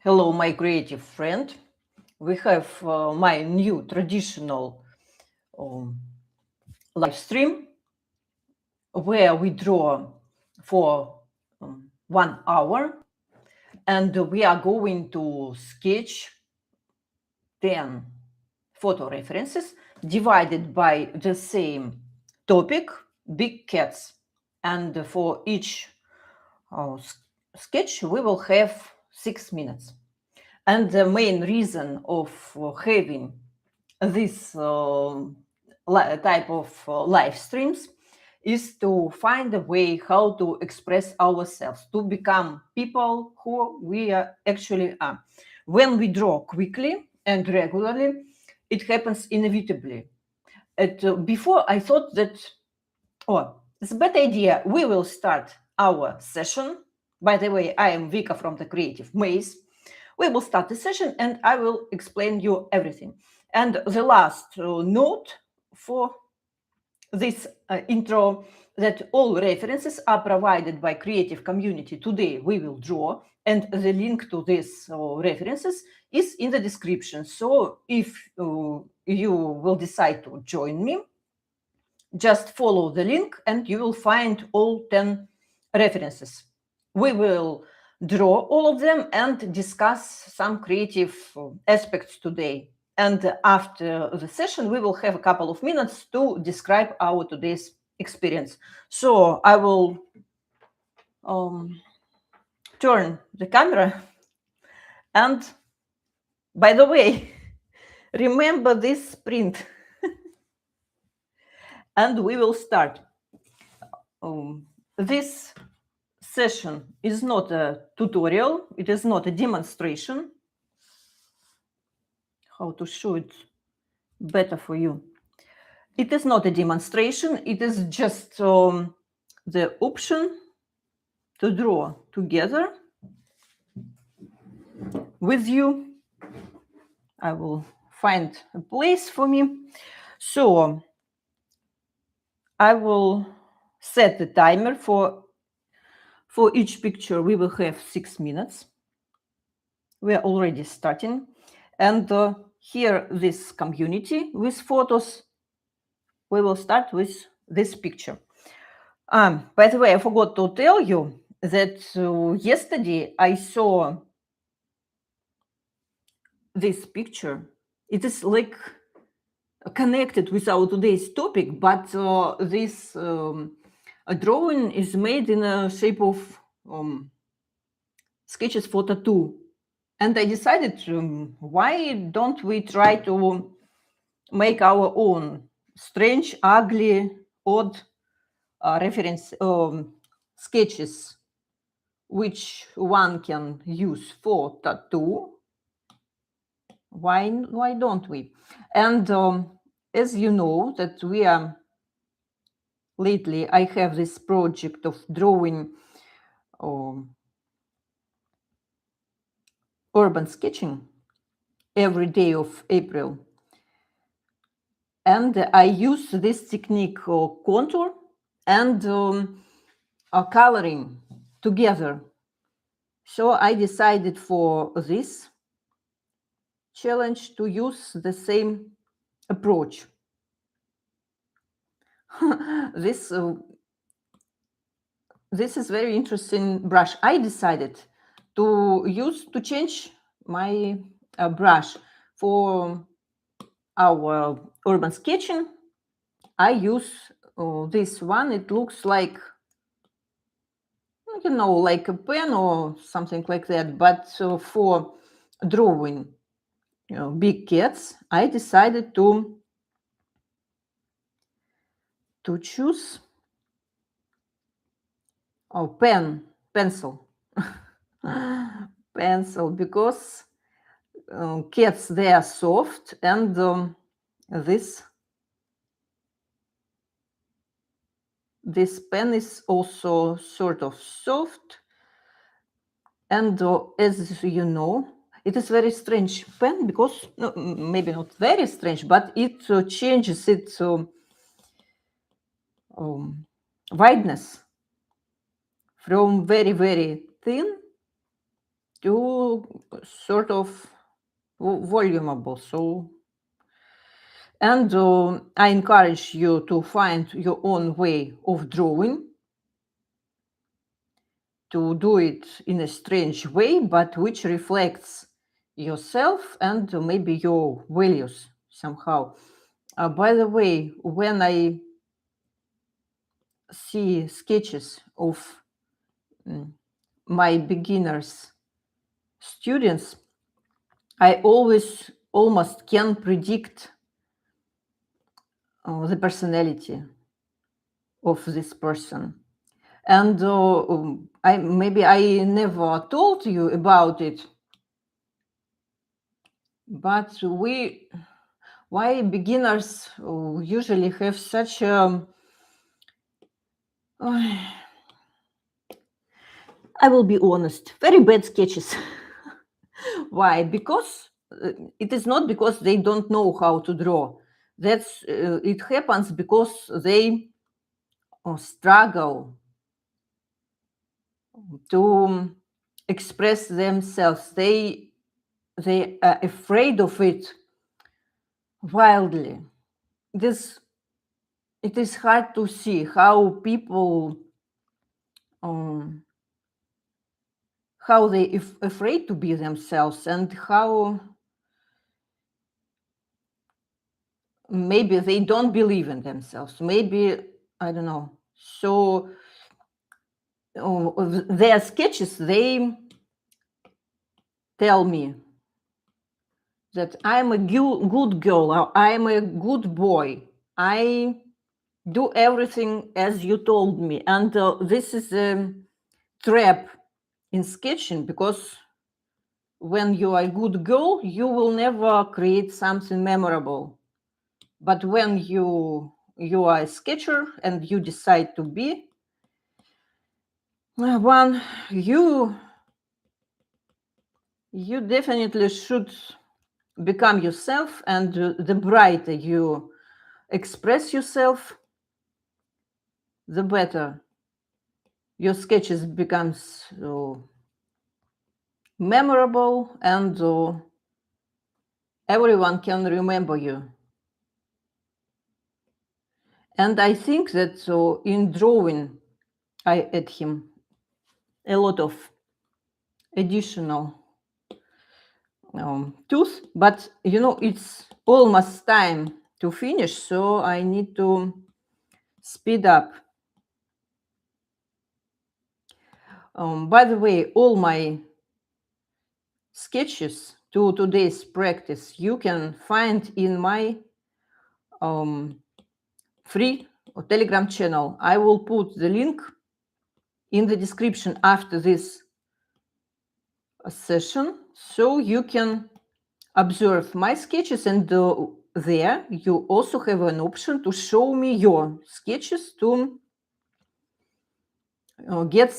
Hello, my creative friend. We have my new traditional um, live stream where we draw for 1 hour, and we are going to sketch 10 photo references divided by the same topic, big cats. And for each sketch, we will have 6 minutes. And the main reason of having this type of live streams is to find a way how to express ourselves, to become people who we actually are. When we draw quickly and regularly, it happens inevitably. Before I thought that, it's a bad idea. We will start our session. By the way, I am Vika from the Creative Maze. We will start the session and I will explain you everything. And the last note for this intro, that all references are provided by creative community. Today we will draw, and the link to these references is in the description. So if you will decide to join me, just follow the link and you will find all 10 references. We will draw all of them and discuss some creative aspects today. And after the session, we will have a couple of minutes to describe our today's experience. So I will turn the camera. And by the way, remember this sprint. And we will start. This session is not a tutorial. It is not a demonstration. How to show it better for you. It is not a demonstration. It is just the option to draw together with you. I will find a place for me. So I will set the timer for each picture. We will have 6 minutes. We are already starting. And here, this community with photos, we will start with this picture. By the way, I forgot to tell you that yesterday I saw this picture. It is like connected with our today's topic, but this drawing is made in a shape of sketches for tattoo. And I decided, why don't we try to make our own strange, ugly, odd reference sketches, which one can use for tattoo. Why don't we? And as you know, that we are lately, I have this project of drawing urban sketching every day of April. And I use this technique contour and coloring together. So I decided for this challenge to use the same approach. This is very interesting brush. I decided to change my brush for our urban sketching. I use this one. It looks like, like a pen or something like that. But for drawing big cats, I decided to choose pencil. Pencil, because cats, they are soft, and this pen is also sort of soft. And as you know, it is very strange pen, because maybe not very strange, but it changes its wideness from very, very thin too sort of voluble. So, and I encourage you to find your own way of drawing, to do it in a strange way, but which reflects yourself and maybe your values somehow. By the way, when I see sketches of my beginners students, I always almost can predict the personality of this person. And I never told you about it, but why beginners usually have such I will be honest, very bad sketches. Why? Because it is not because they don't know how to draw. That's it happens because they struggle to express themselves. They are afraid of it wildly. This it is hard to see how people how they afraid to be themselves, and how maybe they don't believe in themselves. Maybe I don't know. So their sketches, they tell me that I'm a good girl, or I'm a good boy. I do everything as you told me. And this is a trap in sketching, because when you are a good girl, you will never create something memorable. But when you are a sketcher and you decide to be one, you definitely should become yourself, and the brighter you express yourself, the better your sketches becomes memorable, and everyone can remember you. And I think that in drawing, I add him a lot of additional tools, but it's almost time to finish, so I need to speed up. By the way, all my sketches to today's practice you can find in my free Telegram channel. I will put the link in the description after this session, so you can observe my sketches, and there you also have an option to show me your sketches to get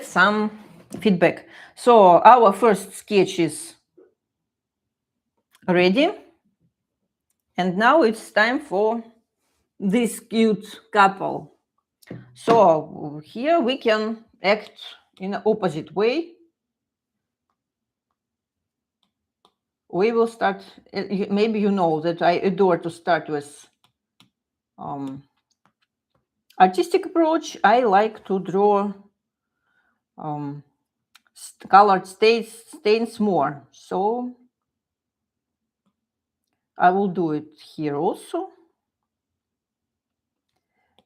some feedback. So our first sketch is ready, and now it's time for this cute couple. So here we can act in an opposite way. We will start, maybe you know that I adore to start with artistic approach. I like to draw colored stains more. So I will do it here also.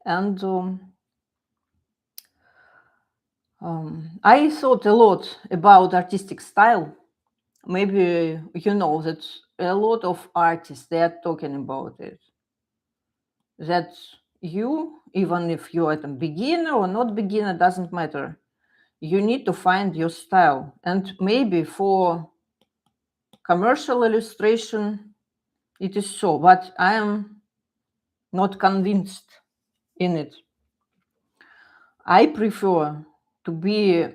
And I thought a lot about artistic style. Maybe you know that a lot of artists, they are talking about it. That you, even if you're a beginner or not beginner, doesn't matter. You need to find your style. And maybe for commercial illustration, it is so, but I am not convinced in it. I prefer to be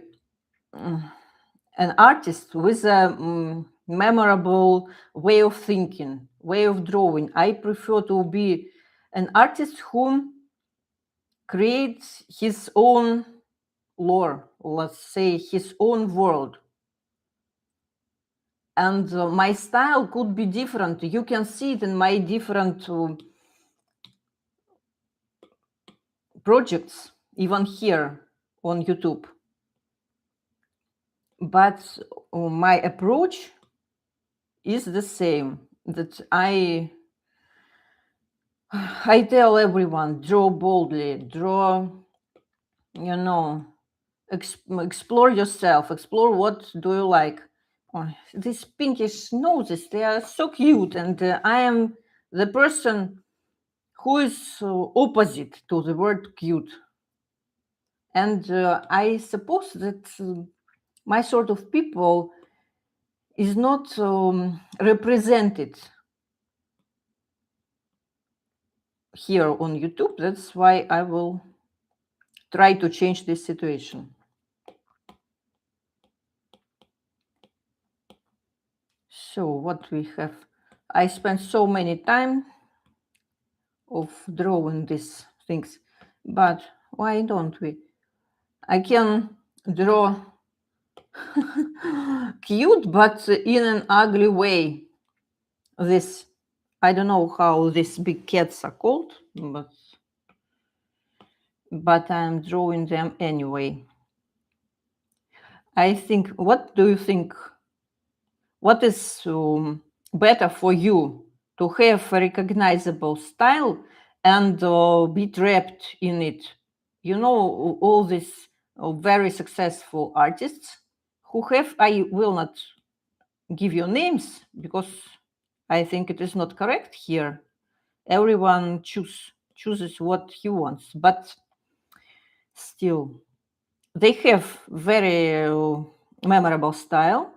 an artist with a memorable way of thinking, way of drawing. I prefer to be an artist who create his own lore, let's say his own world. And my style could be different. You can see it in my different projects, even here on YouTube. But my approach is the same, that I tell everyone, draw boldly, draw, explore yourself, explore what do you like. Oh, these pinkish noses, they are so cute, and I am the person who is opposite to the word cute. And I suppose that my sort of people is not represented here on YouTube. That's why I will try to change this situation. So what we have, I spent so many time of drawing these things, but why don't we? I can draw cute, but in an ugly way. This, I don't know how these big cats are called, but I'm drawing them anyway. I think, what do you think? What is better for you, to have a recognizable style and be trapped in it? You know, all these very successful artists who have, I will not give you names because I think it is not correct here. Everyone chooses what he wants, but still, they have very memorable style,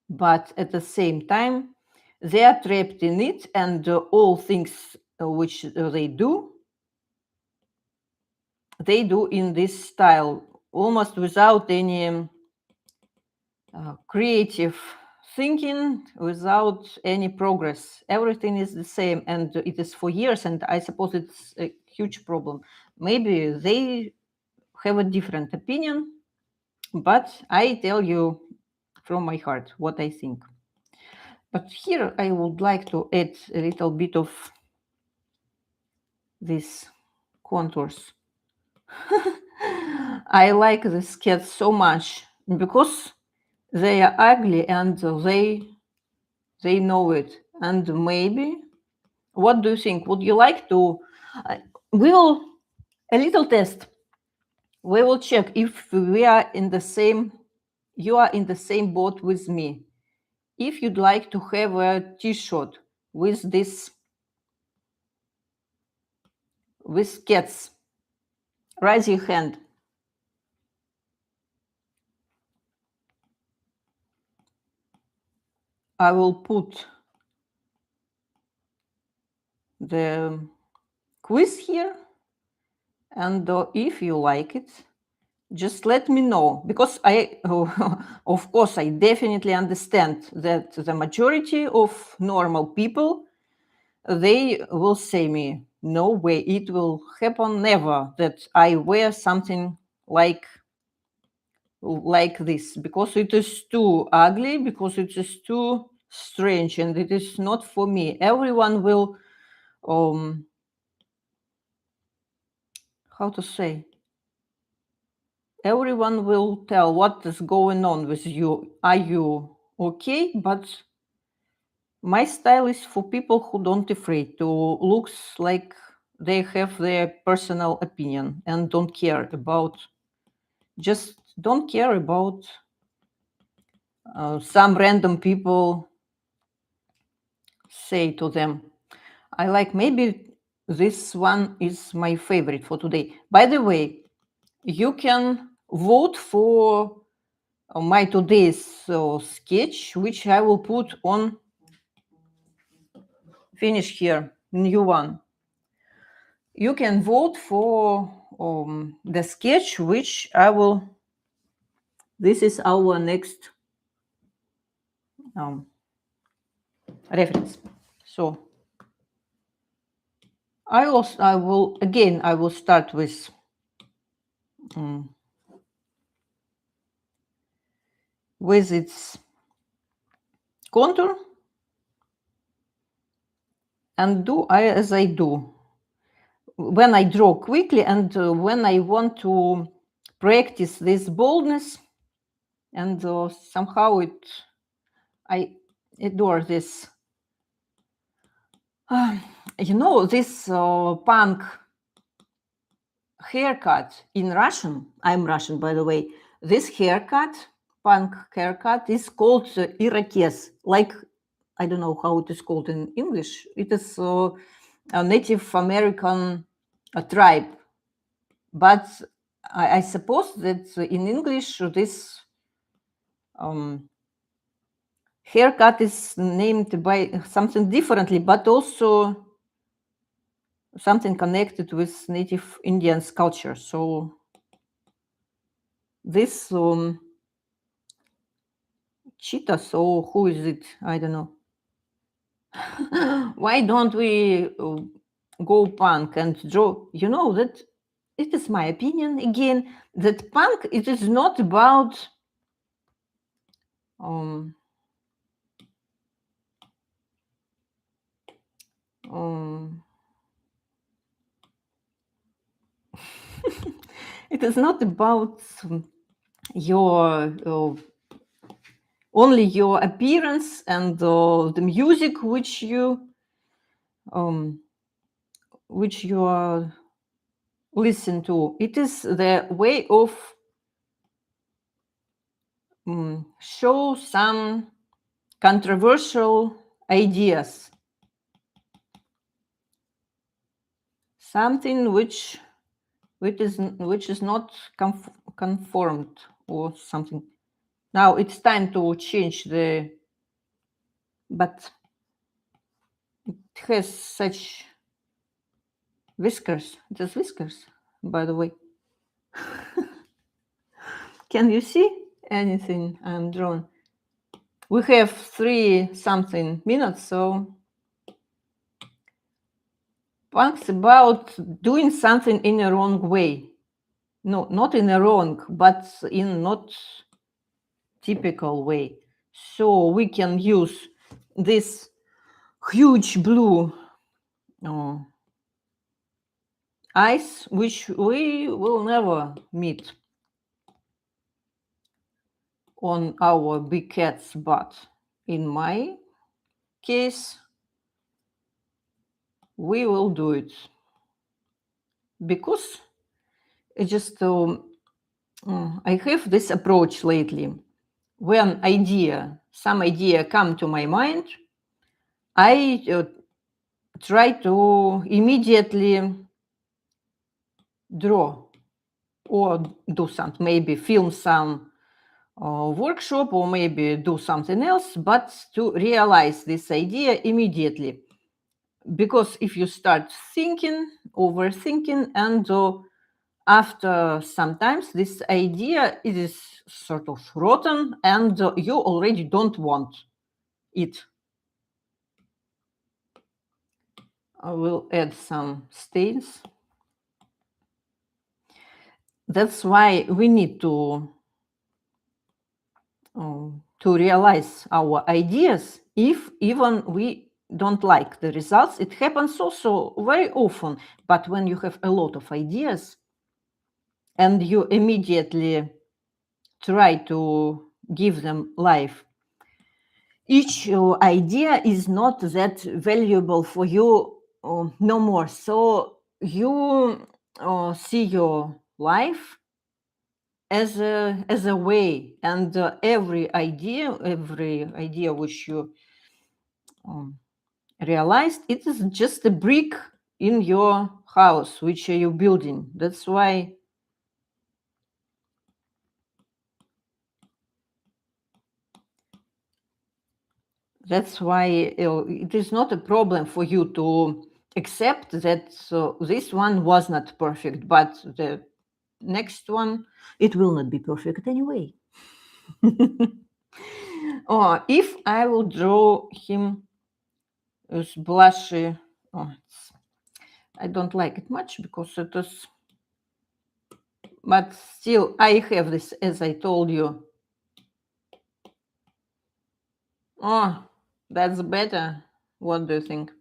but at the same time, they are trapped in it, and all things which they do in this style, almost without any creative thinking, without any progress. Everything is the same, and it is for years, and I suppose it's a huge problem. Maybe they have a different opinion, but I tell you from my heart what I think. But here I would like to add a little bit of these contours. I like this cat so much because they are ugly and they know it. And maybe, what do you think? Would you like to? We will a little test. We will check if we are in the same. You are in the same boat with me. If you'd like to have a T-shirt with this, with cats, raise your hand. I will put the quiz here, and if you like it, just let me know, because I of course I definitely understand that the majority of normal people, they will say me, no way, it will happen never that I wear something like this, because it is too ugly, because it is too strange, and it is not for me. Everyone will how to say, everyone will tell what is going on with you. Are you okay? But my style is for people who don't afraid to looks like they have their personal opinion and don't care about, just don't care about some random people say to them. I like, maybe this one is my favorite for today. By the way, you can vote for my today's sketch, which I will put on finish here, new one. You can vote for the sketch which I will, this is our next reference. So I will start with its contour and do as I do when I draw quickly and when I want to practice this boldness, and somehow I adore this. This punk haircut in Russian. I'm Russian, by the way. This haircut, punk haircut, is called Irokез. Like, I don't know how it is called in English. It is a Native American tribe. But I suppose that in English, this haircut is named by something differently, but also something connected with Native Indians culture. So this cheetah, so who is it? I don't know. Why don't we go punk and draw? You know that it is my opinion again that punk, it is not about it is not about your only your appearance and the music which you listen to. It is the way of show some controversial ideas, something which is not conformed or something. Now it's time to change but it has such whiskers. It has whiskers, by the way. Can you see anything I'm drawn? We have 3-something minutes, so punk's about doing something in a wrong way. No, not in a wrong, but in not typical way. So we can use this huge blue eyes, which we will never meet on our big cat's butt. In my case, we will do it because it just I have this approach lately. When some idea come to my mind, I try to immediately draw or do something, maybe film some workshop or maybe do something else, but to realize this idea immediately. Because if you start overthinking, and after sometimes this idea is sort of rotten and you already don't want it. I will add some stains. That's why we need to realize our ideas, if even we don't like the results. It happens also very often, but when you have a lot of ideas and you immediately try to give them life, each idea is not that valuable for you no more. So you see your life as a way, and every idea which you realized, it is just a brick in your house which are you building. That's why it is not a problem for you to accept that this one was not perfect, but the next one, it will not be perfect anyway. Or if I will draw him with blushy, I don't like it much because it is, but still I have this, as I told you. Oh, that's better. What do you think?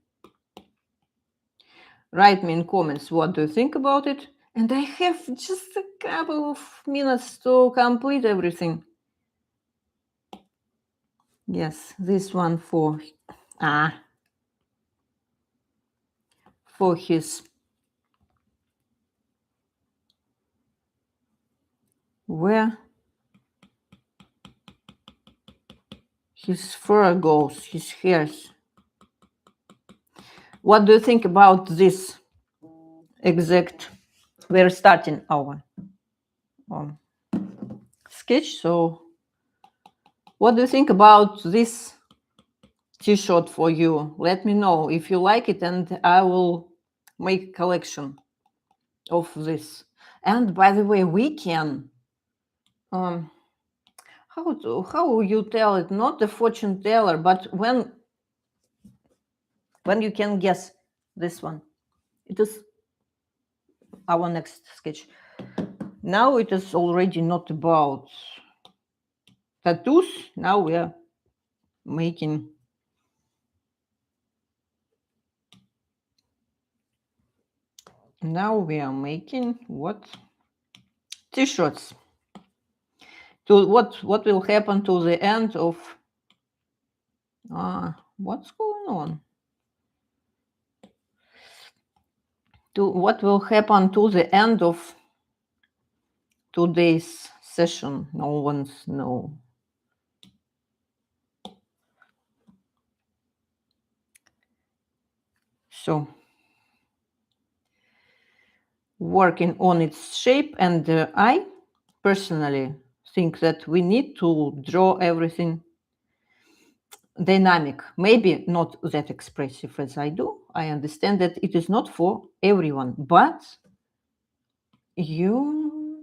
Write me in comments what do you think about it. And I have just a couple of minutes to complete everything. Yes, this one for his where his fur goes, his hairs. What do you think about this exact? We're starting our sketch. So, what do you think about this t-shirt for you? Let me know if you like it, and I will make a collection of this. And by the way, we can how you tell it, not the fortune teller, but when you can guess this one. It is our next sketch. Now it is already not about tattoos. Now we are making what? T-shirts. To what will happen to the end of what's going on? To what will happen to the end of today's session? No one's know. So working on its shape, and I personally think that we need to draw everything dynamic, maybe not that expressive as I do. I understand that it is not for everyone, but you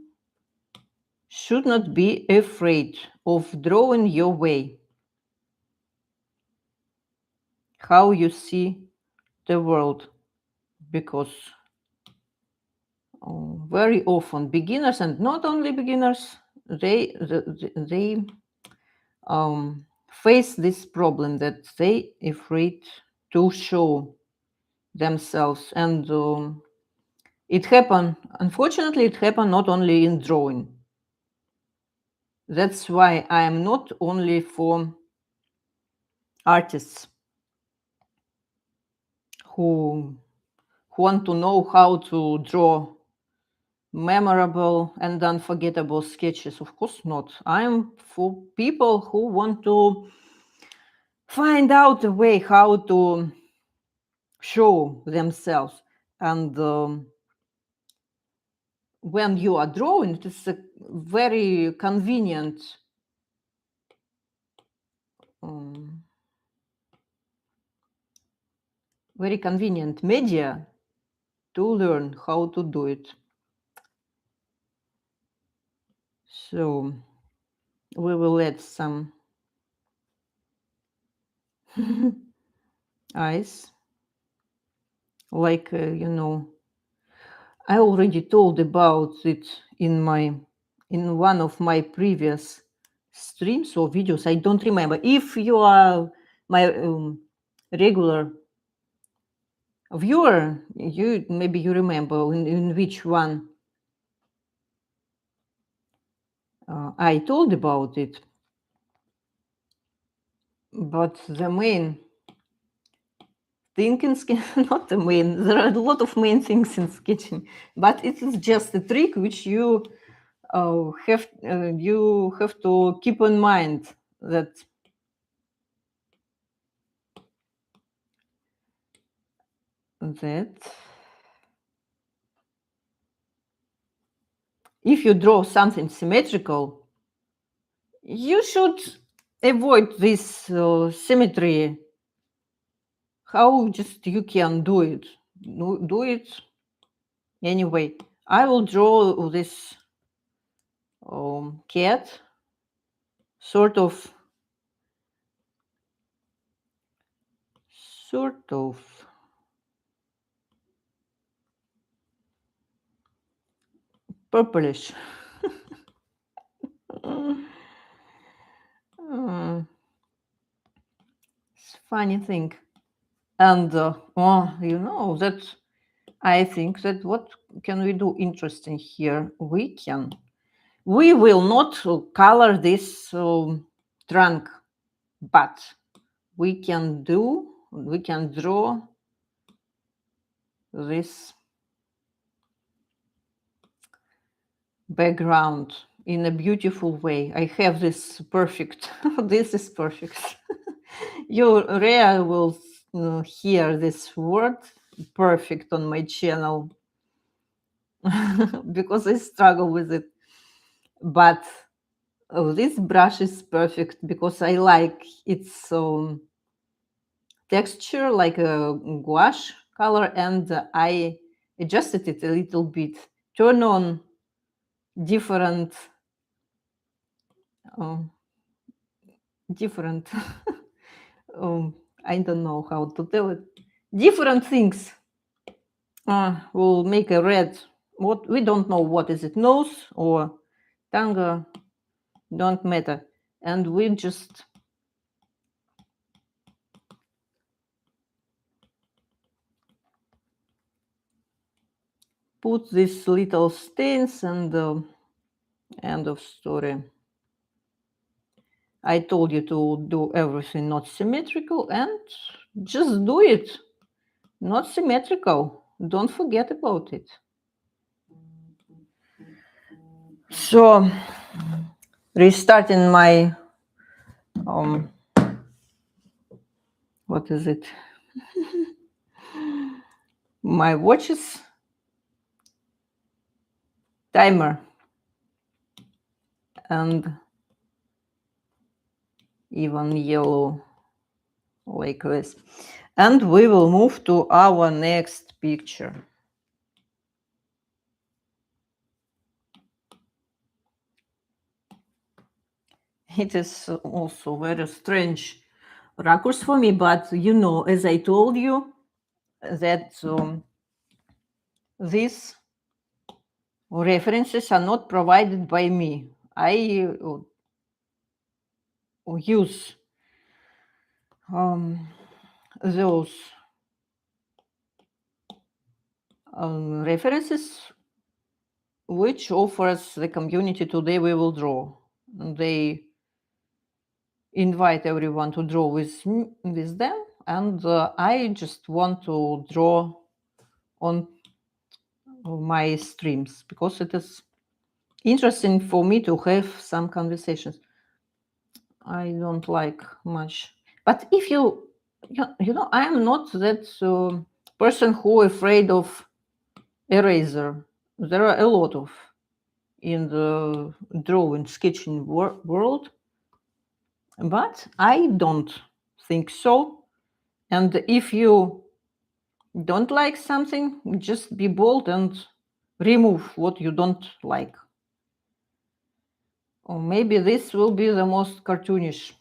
should not be afraid of drawing your way, how you see the world, because very often beginners, and not only beginners, they face this problem that they afraid to show themselves. And it happened, unfortunately, it happened not only in drawing. That's why I am not only for artists who want to know how to draw memorable and unforgettable sketches. Of course not. I'm for people who want to find out a way how to show themselves. And when you are drawing, it is a very convenient media to learn how to do it. So we will add some eyes, like I already told about it in one of my previous streams or videos. I don't remember. If you are my regular viewer, maybe you remember in which one I told about it. But the main thing in sketching, not the main, there are a lot of main things in sketching, but it is just a trick which you have to keep in mind, that if you draw something symmetrical, you should avoid this symmetry. How just you can do it? Do it anyway. I will draw this cat, sort of purplish. Mm, it's funny thing. And that I think that what can we do interesting here? We will not color this trunk, but we can draw this background in a beautiful way. I have this perfect, this is perfect. You rare will hear this word perfect on my channel because I struggle with it. But this brush is perfect because I like its texture like a gouache color, and I adjusted it a little bit, turn on different um, different I don't know how to tell it, different things will make a red. What we don't know, what is it, nose or tongue, don't matter, and we just put these little stains, and end of story. I told you to do everything not symmetrical, and just do it not symmetrical. Don't forget about it. So, restarting my what is it? My watches timer, and even yellow like this. And we will move to our next picture. It is also very strange records for me, but as I told you, that these references are not provided by me. I use those references which offers the community Today We Will Draw. They invite everyone to draw with them, and I just want to draw on my streams because it is interesting for me to have some conversations. I don't like much, but if I am not that person who afraid of eraser. There are a lot of in the drawing sketching world, but I don't think so. And if you don't like something, just be bold and remove what you don't like. Or maybe this will be the most cartoonish.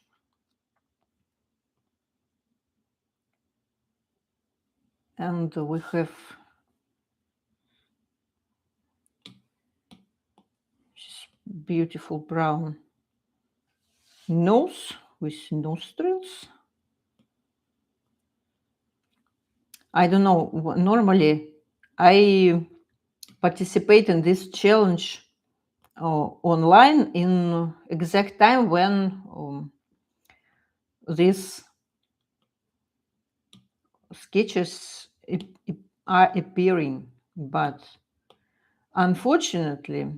And we have beautiful brown nose with nostrils. I don't know, normally I participate in this challenge online in exact time when these sketches are appearing, but unfortunately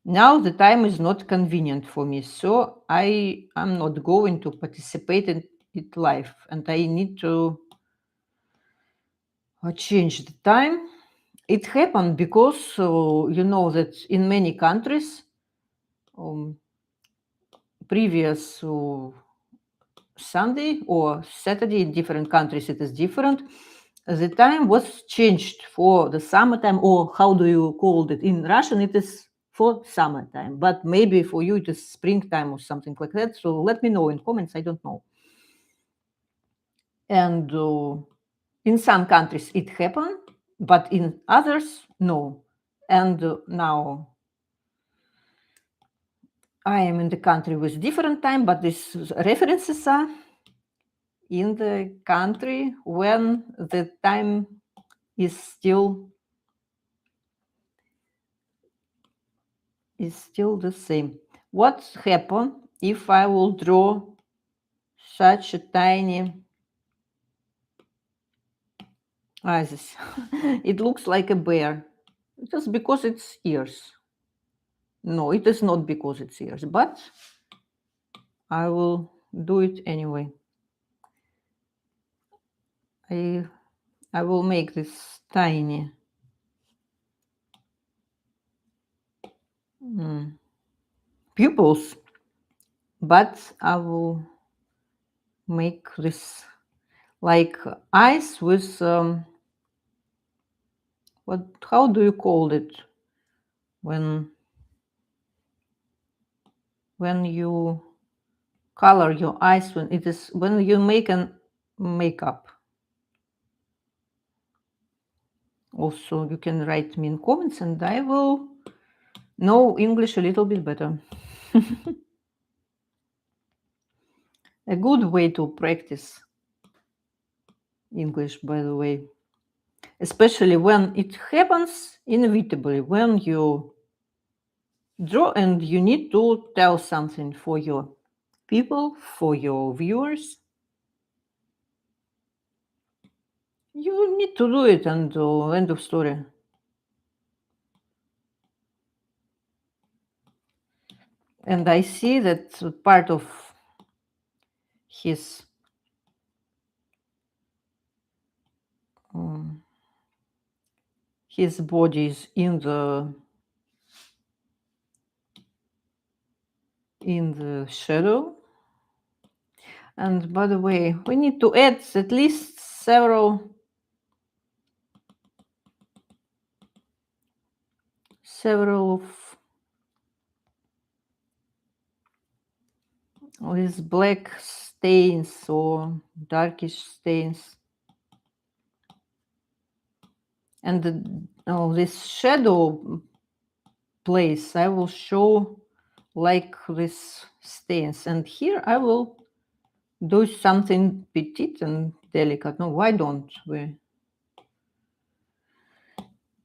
now the time is not convenient for me, so I am not going to participate in it live, and I need to change the time. It happened because that in many countries previous Sunday or Saturday, in different countries it is different, the time was changed for the summertime, or how do you call it in Russian? It is for summertime, but maybe for you it is springtime or something like that. So let me know in comments. I don't know. And in some countries it happened, but in others no. And now I am in the country with different time, but these references are in the country when the time is still the same. What happen if I will draw such a tiny this? It looks like a bear. Just because it's ears. No, it is not because it's ears, but I will do it anyway. I will make this tiny pupils, but I will make this like eyes with how do you call it when you color your eyes, when you make an makeup? Also, you can write me in comments and I will know English a little bit better. A good way to practice English, by the way, especially when it happens inevitably, when you draw and you need to tell something for your people, for your viewers. You need to do it, and end of story. And I see that part of his body is in the shadow. And by the way, we need to add at least several of these black stains or darkish stains. And this shadow place I will show like this stains. And here I will do something petite and delicate. No, why don't we?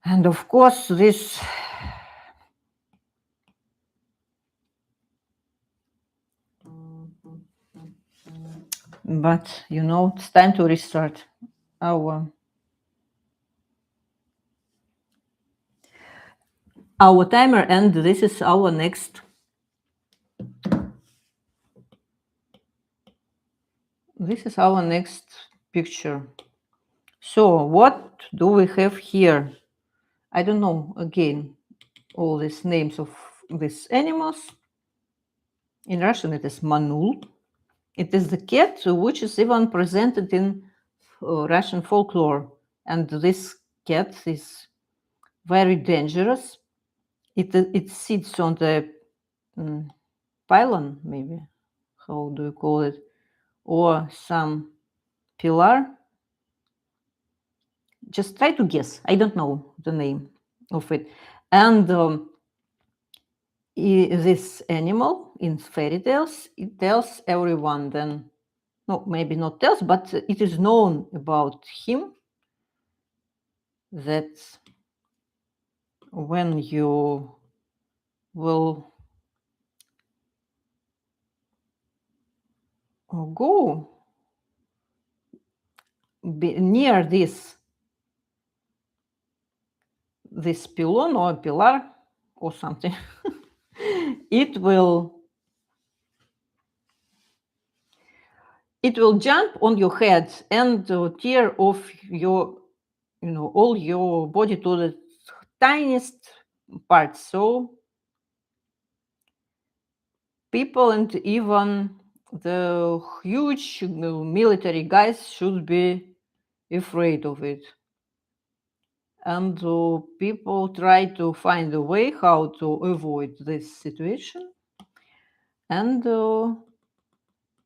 And of course this but it's time to restart our timer, and this is our next picture. So what do we have here? I don't know, again, all these names of these animals. In Russian it is manul. It is the cat which is even presented in Russian folklore, and this cat is very dangerous. It sits on the pylon, maybe, how do you call it, or some pillar. Just try to guess. I don't know the name of it. And this animal in fairy tales, it tells everyone then, no, maybe not tells, but it is known about him that when you will go near this pylon or pillar or something, it will jump on your head and tear off your, all your body to the tiniest parts. So people and even the huge military guys should be afraid of it. And people try to find a way how to avoid this situation. And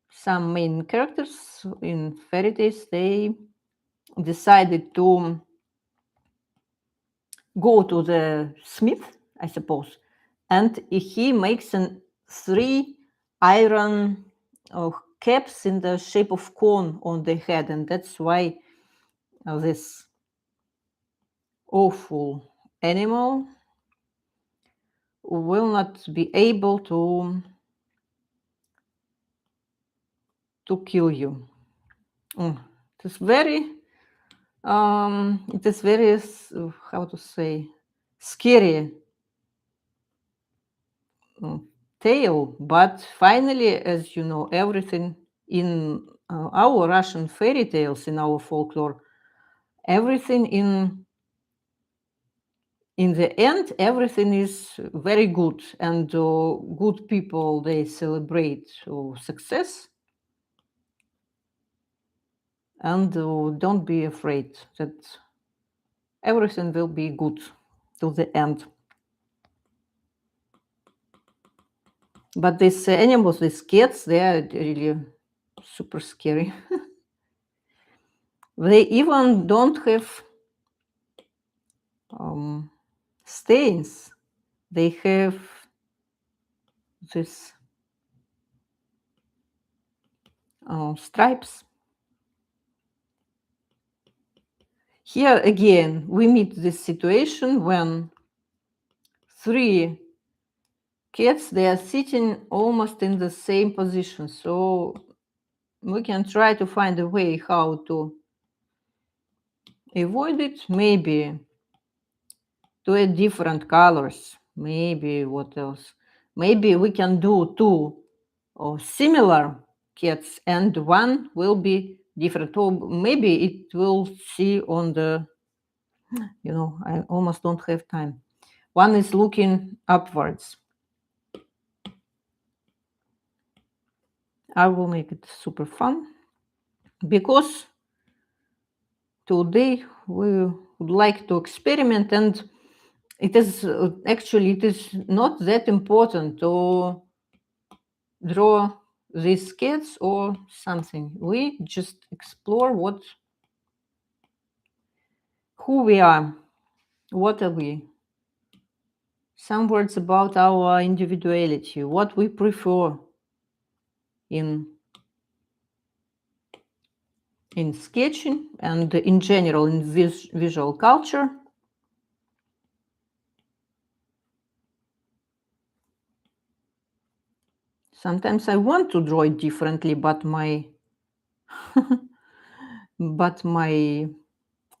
some main characters in fairy tales, they decided to go to the smith, I suppose, and he makes 3 iron caps in the shape of cone on the head, and that's why this awful animal will not be able to kill you. It is very how to say, scary tale, but finally, as you know, everything in our Russian fairy tales, in our folklore, everything in the end, everything is very good, and good people, they celebrate success, and don't be afraid that everything will be good till the end. But these animals, these cats, they are really super scary. They even don't have stains. They have this stripes. Here again, we meet this situation when 3 cats, they are sitting almost in the same position. So we can try to find a way how to avoid it. Maybe to add different colors. Maybe what else? Maybe we can do 2 similar cats, and one will be different. Or maybe it will see on the, I almost don't have time. One is looking upwards. I will make it super fun, because today we would like to experiment, and it is not that important to draw these cats or something. We just explore who we are, what are we. Some words about our individuality, what we prefer in sketching and in general in visual culture. Sometimes I want to draw it differently, but my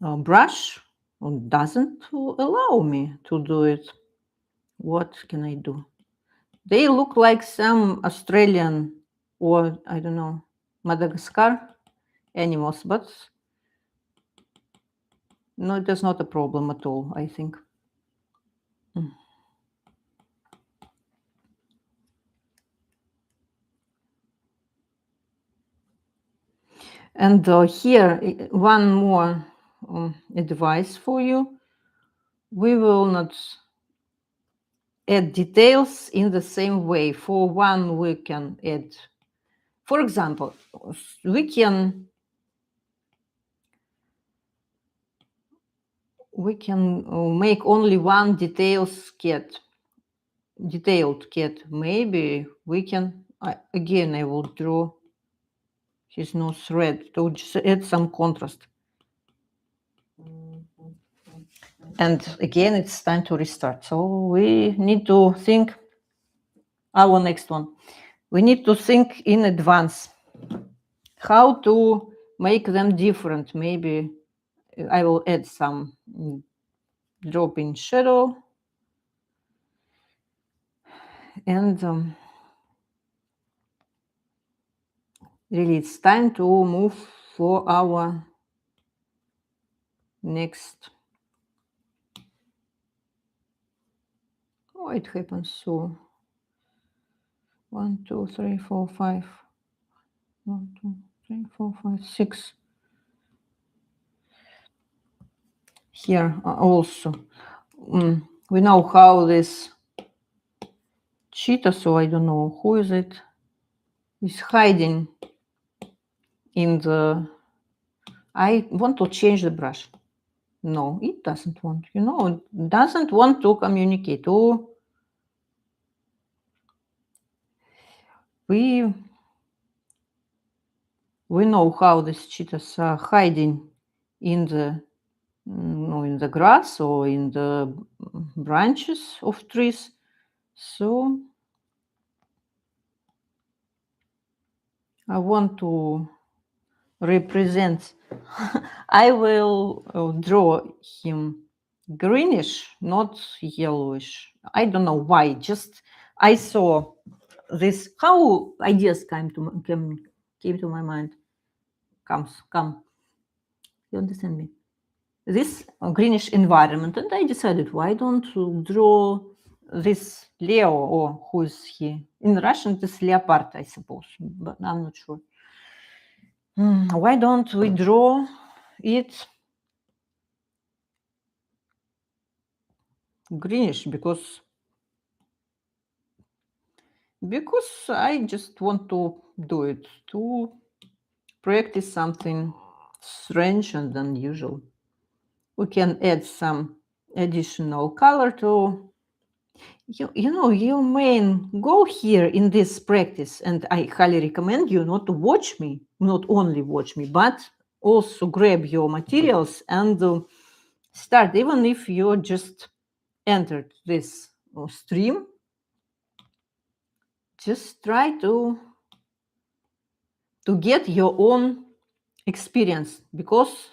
brush doesn't allow me to do it. What can I do? They look like some Australian or, I don't know, Madagascar animals, but no, it is not a problem at all, I think. And here, one more advice for you. We will not add details in the same way. For one, we can add, for example, we can make only one detailed cat. Maybe we can, again, I will draw his nose red to just add some contrast. And again, it's time to restart. So we need to think our next one. We need to think in advance how to make them different. Maybe I will add some drop in shadow. And really, it's time to move for our next. Oh, it happens so. 1, 2, 3, 4, 5. 1, 2, 3, 4, 5, 6. Here also. We know how this cheetah, so I don't know who is it, is hiding in the. I want to change the brush. No, it doesn't want, it doesn't want to communicate. Oh, we know how these cheetahs are hiding in the in the grass or in the branches of trees. So I want to represent. I will draw him greenish, not yellowish. I don't know why. Just I saw this. How ideas came to my mind. Come. You understand me? This greenish environment, and I decided, why don't you draw this Leo, or who is he? In Russian, this leopard, I suppose, but I'm not sure. Why don't we draw it greenish? Because I just want to do it, to practice something strange and unusual. We can add some additional color to your main goal here in this practice, and I highly recommend you not only watch me, but also grab your materials and start, even if you just entered this stream. Just try to get your own experience, because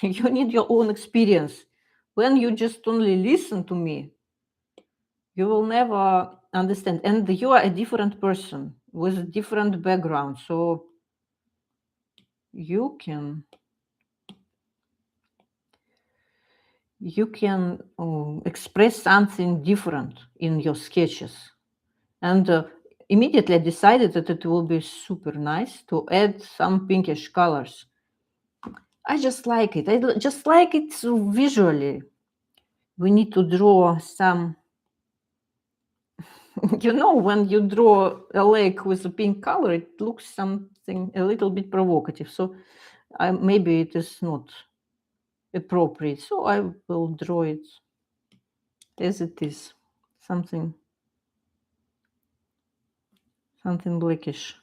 you need your own experience. When you just only listen to me, you will never understand, and you are a different person with a different background, so you can express something different in your sketches. And immediately I decided that it will be super nice to add some pinkish colors. I just like it. I just like it visually. We need to draw some when you draw a lake with a pink color, it looks something a little bit provocative. So maybe it is not appropriate. So I will draw it as it is, something blackish.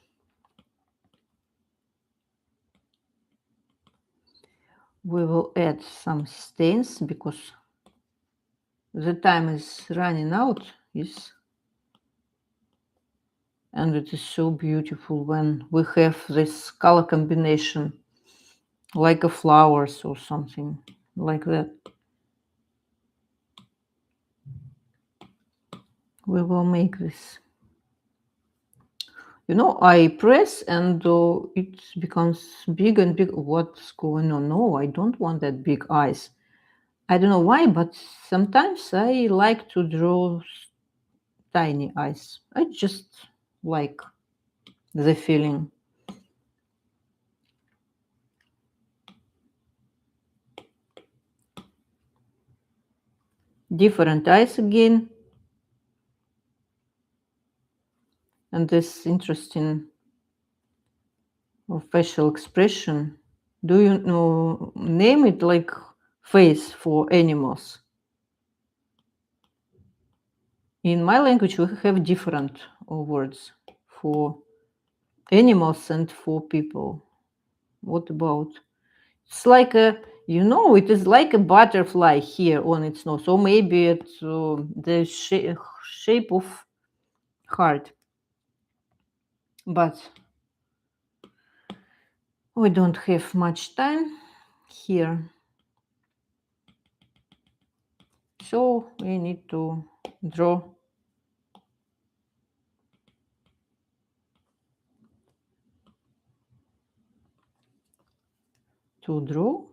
We will add some stains because the time is running out. And it is so beautiful when we have this color combination, like a flowers or something like that. We will make this. I press and it becomes big and big. What's going on? No, I don't want that big eyes. I don't know why, but sometimes I like to draw tiny eyes. I just like the feeling. Different eyes again. And this interesting facial expression. Do you name it like face for animals? In my language, we have different words for animals and for people. What about? It's like it is like a butterfly here on its nose. So maybe it's the shape of heart. But we don't have much time here. So we need to draw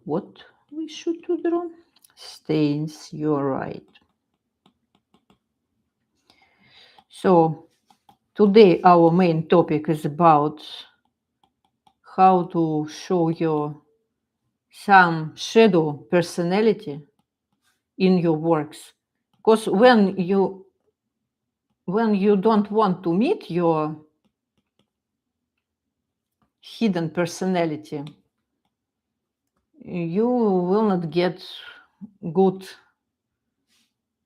what we should to draw. Stains, you're right. So today our main topic is about how to show some shadow personality in your works. Because when you don't want to meet your hidden personality, you will not get good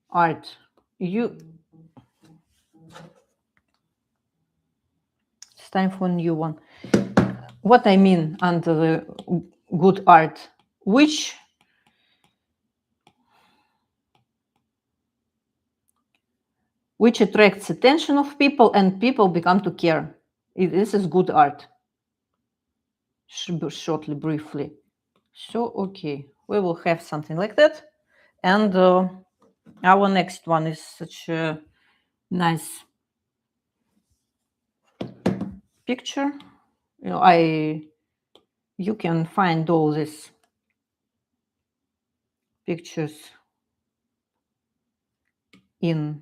art. It's time for a new one. What I mean under the good art, which attracts attention of people and people become to care. This is good art. Shortly, briefly. So, okay, we will have something like that. And our next one is such a nice picture. You can find all these pictures in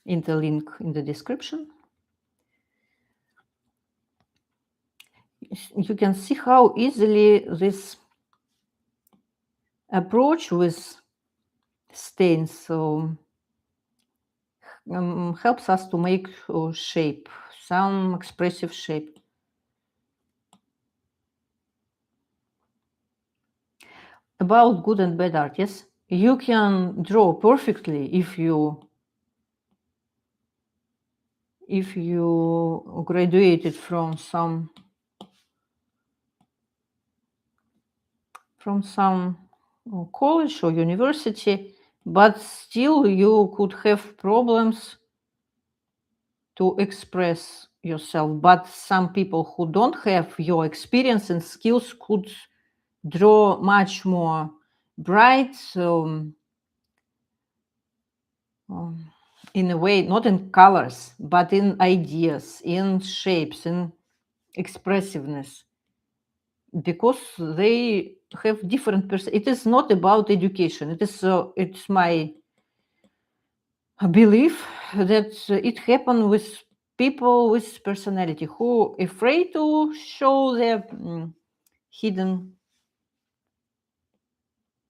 the link in the description. You can see how easily this approach with stains helps us to make shape, some expressive shape. About good and bad art, yes, you can draw perfectly if you graduated from some college or university, but still you could have problems to express yourself. But some people who don't have your experience and skills could draw much more bright, in a way, not in colors, but in ideas, in shapes, in expressiveness, because they have different it is not about education. It's my belief that it happened with people with personality who afraid to show their hidden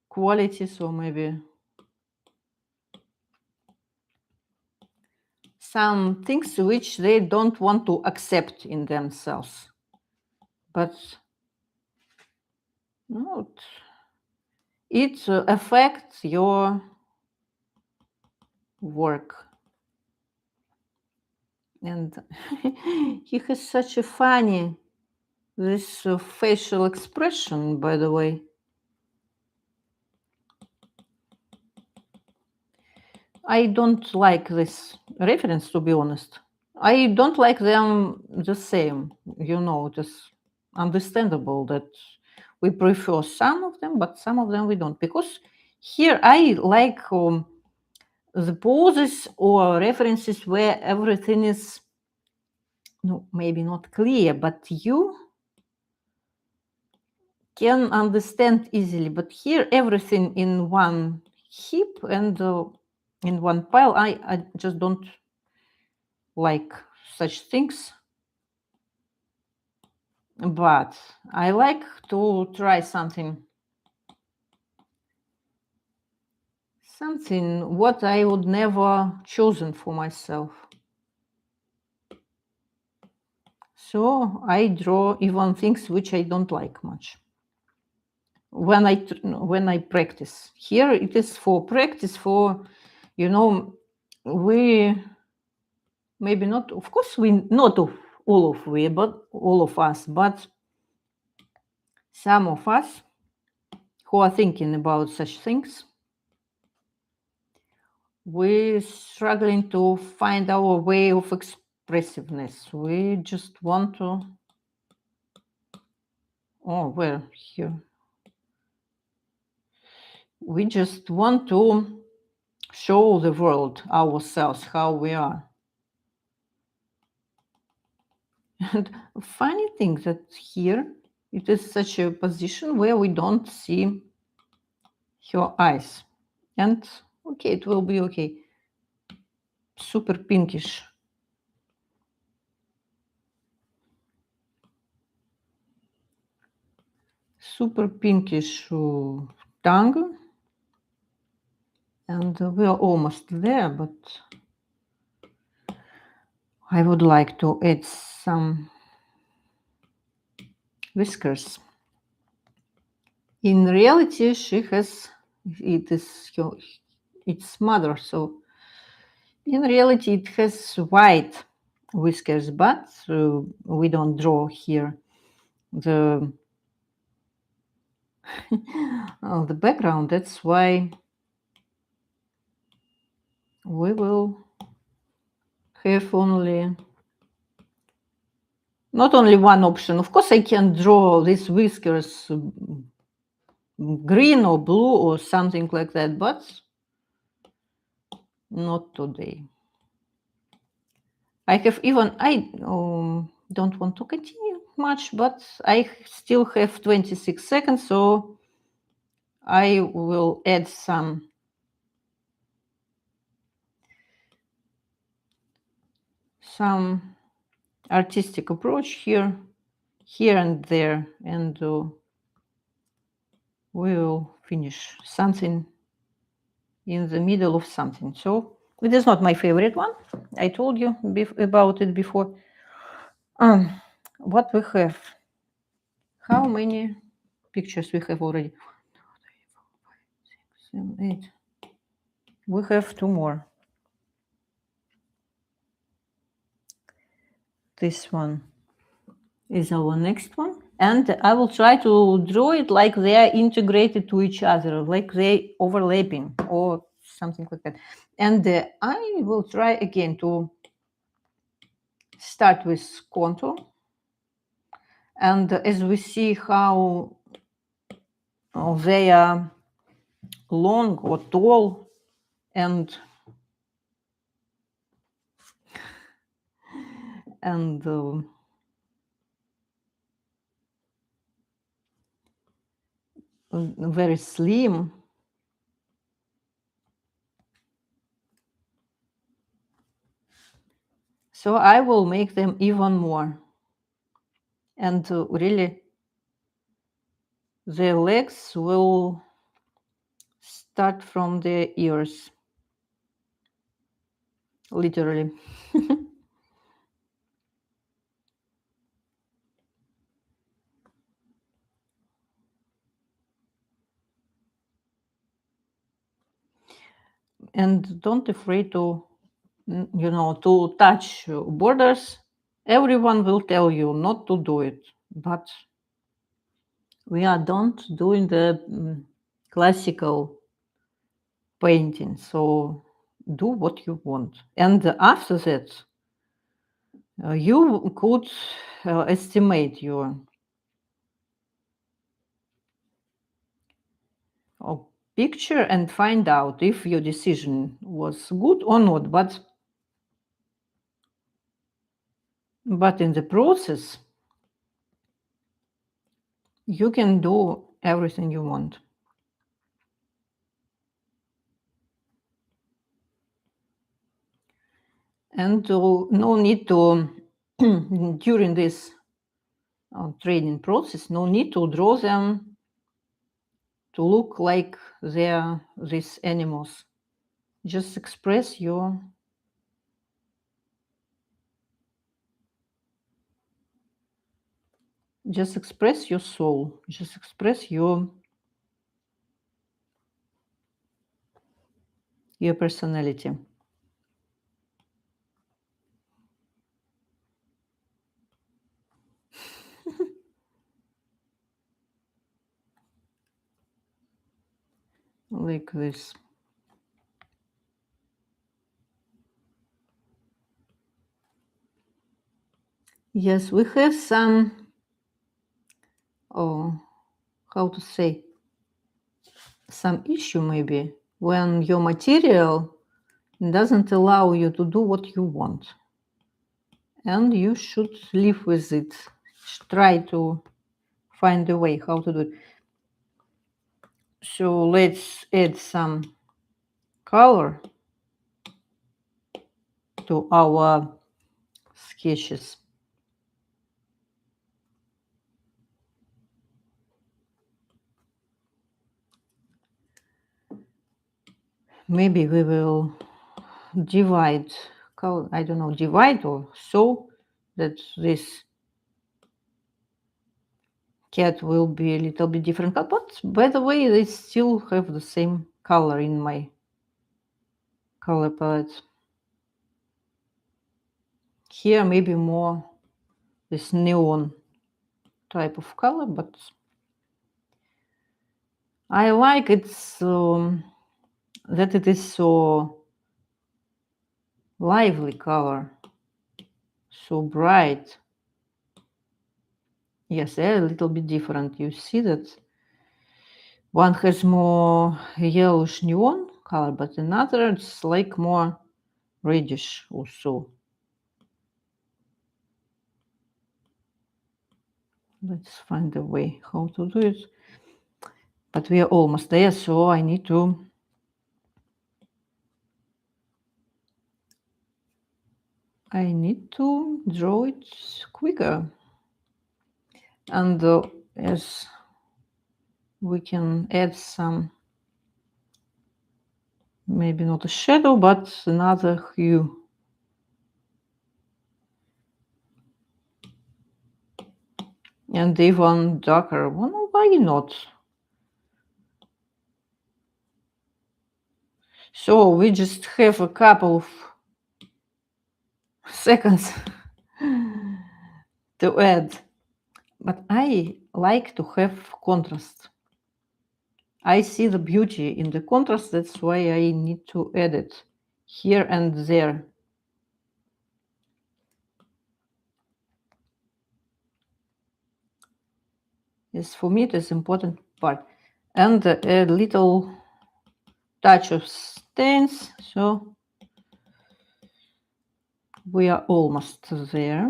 qualities, or maybe some things which they don't want to accept in themselves. But no, it affects your work. And he has such a funny this facial expression, by the way. I don't like this reference, to be honest. I don't like them the same. It is understandable that we prefer some of them, but some of them we don't. Because here I like the poses or references where everything is, maybe not clear, but you can understand easily. But here everything in one heap and in one pile. I just don't like such things. But I like to try something what I would never chosen for myself. So I draw even things which I don't like much. When I practice. Here it is for practice, for we maybe not, of course, we not of all of we, but all of us, but some of us who are thinking about such things, we're struggling to find our way of expressiveness. We just want to, here. We just want to show the world ourselves, how we are. And funny thing that here it is such a position where we don't see her eyes. And okay, it will be okay. Super pinkish. Super pinkish tongue. And we are almost there, but I would like to add some whiskers. In reality, its mother. So in reality, it has white whiskers, but we don't draw here the the background. That's why we will have only not only one option. Of course, I can draw these whiskers green or blue or something like that, but not today. I don't want to continue much, but I still have 26 seconds, so I will add some artistic approach here and there, and we will finish something in the middle of something. So it is not my favorite one. I told you about it before. What we have? How many pictures we have already? 7, 8. We have 2 more. This one is our next one. And I will try to draw it like they are integrated to each other, like they overlapping or something like that. And I will try again to start with contour. And as we see how they are long or tall and very slim. So I will make them even more. And really, the legs will start from the ears, literally. And don't afraid to, to touch borders. Everyone will tell you not to do it, but we are don't doing the classical painting. So do what you want. And after that, you could estimate your picture and find out if your decision was good or not. But in the process, you can do everything you want. And no need to, during this training process, no need to draw them to look like they're these animals. Just express your soul. Just express your personality. Like this. Yes, we have some, how to say, some issue maybe when your material doesn't allow you to do what you want. And you should live with it. Try to find a way how to do it. So let's add some color to our sketches. Maybe we will divide color, I don't know, divide or so that this cat will be a little bit different, but by the way, they still have the same color in my color palette. Here maybe more this neon type of color, but I like it's that it is so lively color, so bright. Yes, they're a little bit different. You see that one has more yellowish neon color, but another it's like more reddish also. Let's find a way how to do it. But we are almost there, so I need to draw it quicker. And as we can add some, maybe not a shadow, but another hue. And even darker one, why not? So we just have a couple of seconds to add. But I like to have contrast. I see the beauty in the contrast, that's why I need to add it here and there. Yes, for me it is important part. And a little touch of stains, so we are almost there.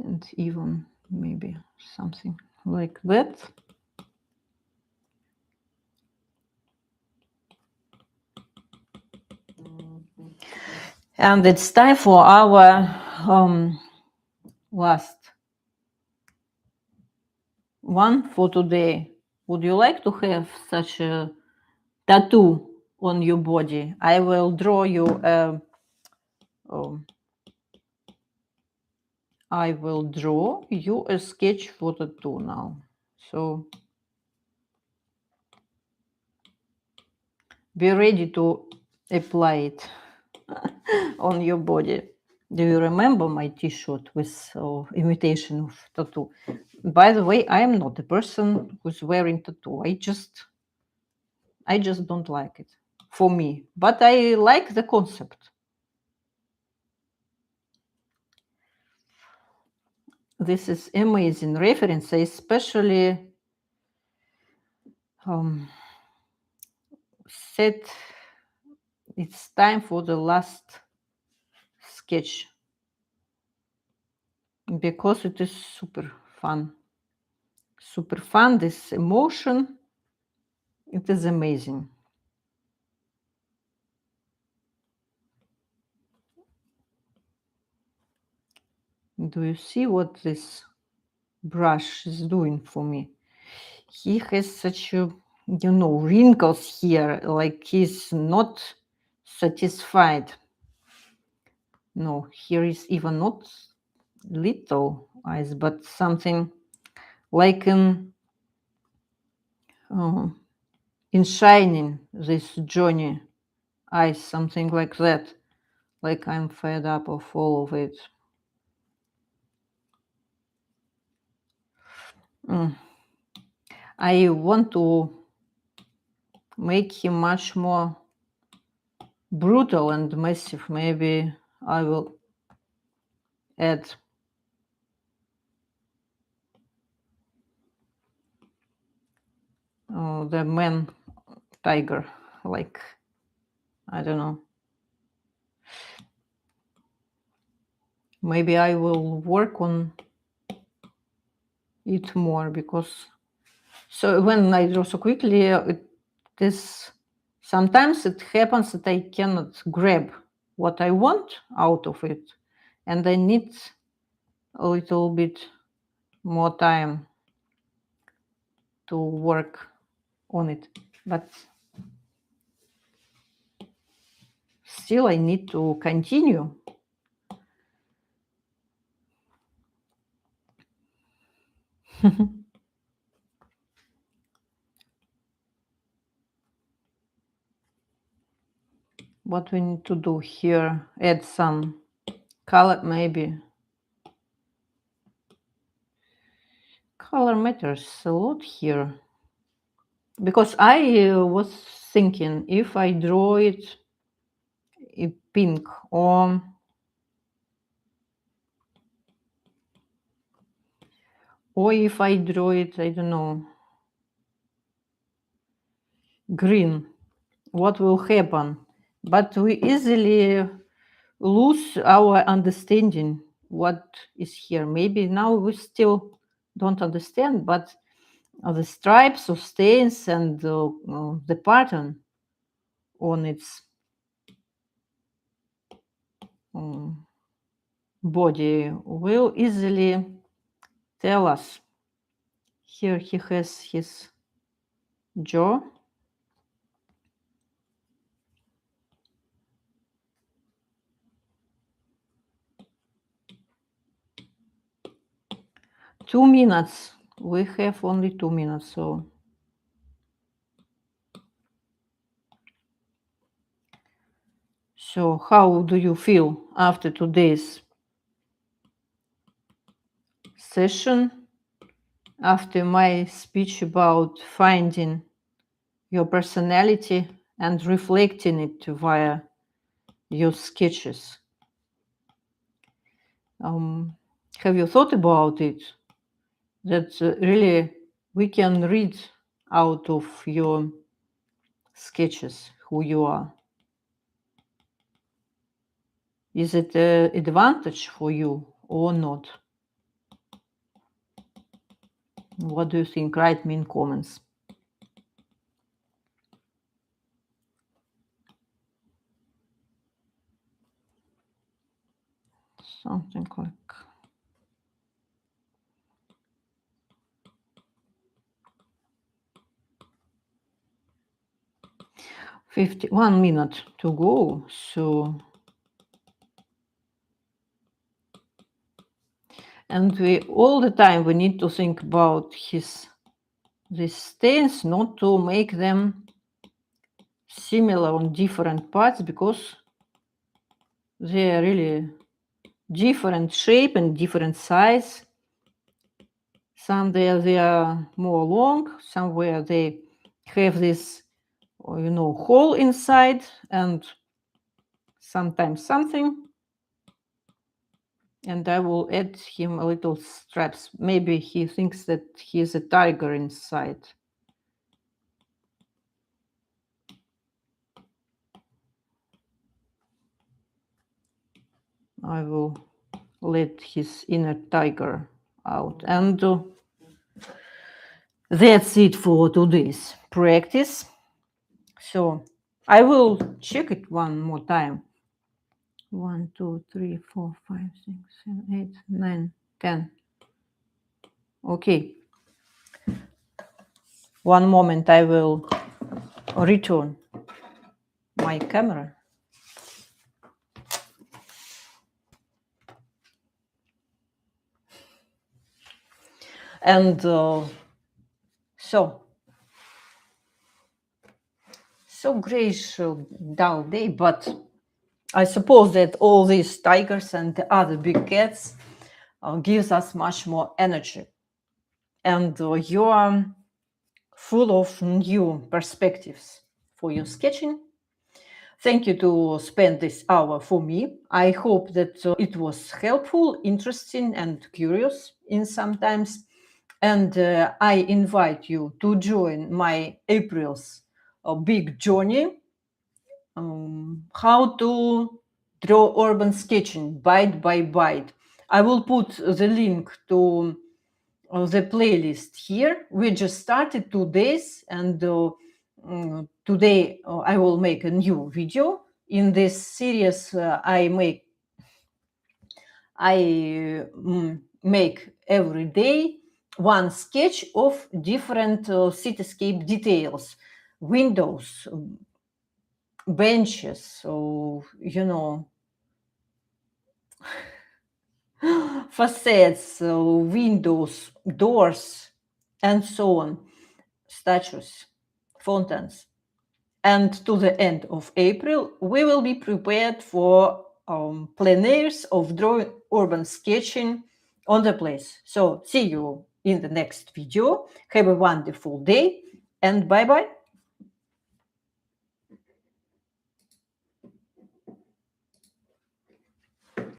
And even maybe something like that. And it's time for our last one for today. Would you like to have such a tattoo on your body? I will draw you a sketch for tattoo now. So be ready to apply it on your body. Do you remember my t-shirt with imitation of tattoo? By the way, I am not a person who's wearing tattoo. I just don't like it for me, but I like the concept. This is amazing reference. I especially said it's time for the last sketch because it is super fun. Super fun, this emotion, it is amazing. Do you see what this brush is doing for me? He has such a, wrinkles here, like he's not satisfied. No, here is even not little eyes, but something like in shining this Johnny eyes, something like that. Like I'm fed up of all of it. I want to make him much more brutal and massive. Maybe I will add the man tiger, like, I don't know. Maybe I will work on it more because so when I draw so quickly, sometimes it happens that I cannot grab what I want out of it, and I need a little bit more time to work on it. But still I need to continue. What we need to do here, add some color maybe. Color matters a lot here. Because I was thinking if I draw it in pink or if I draw it, I don't know, green, what will happen? But we easily lose our understanding what is here. Maybe now we still don't understand, but the stripes or stains and the pattern on its body will easily tell us. Here he has his jaw. Two minutes. We have only 2 minutes, so how do you feel after today's session, after my speech about finding your personality and reflecting it via your sketches? Have you thought about it? That really we can read out of your sketches who you are. Is it an advantage for you or not? What do you think? Write me in comments. Something like 51 minutes to go. So, and we all the time we need to think about these stains, not to make them similar on different parts, because they are really different shape and different size. Somewhere they are more long, somewhere they have this, hole inside, and sometimes something. And I will add him a little straps. Maybe he thinks that he's a tiger inside. I will let his inner tiger out. And that's it for today's practice. So I will check it one more time. 1, 2, 3, 4, 5, 6, 7, 8, 9, 10. Okay. One moment, I will return my camera. And so greyish dull day, but I suppose that all these tigers and the other big cats gives us much more energy, and you are full of new perspectives for your sketching. Thank you to spend this hour for me. I hope that it was helpful, interesting, and curious in sometimes. And I invite you to join my April's big journey, how to draw urban sketching bite by bite. I will put the link to the playlist here. We just started 2 days, and today I will make a new video. In this series, I make every day one sketch of different cityscape details, windows, benches, so facades, windows, doors, and so on, statues, fountains. And to the end of April, we will be prepared for plein airs of drawing urban sketching on the place. So see you in the next video. Have a wonderful day and bye-bye.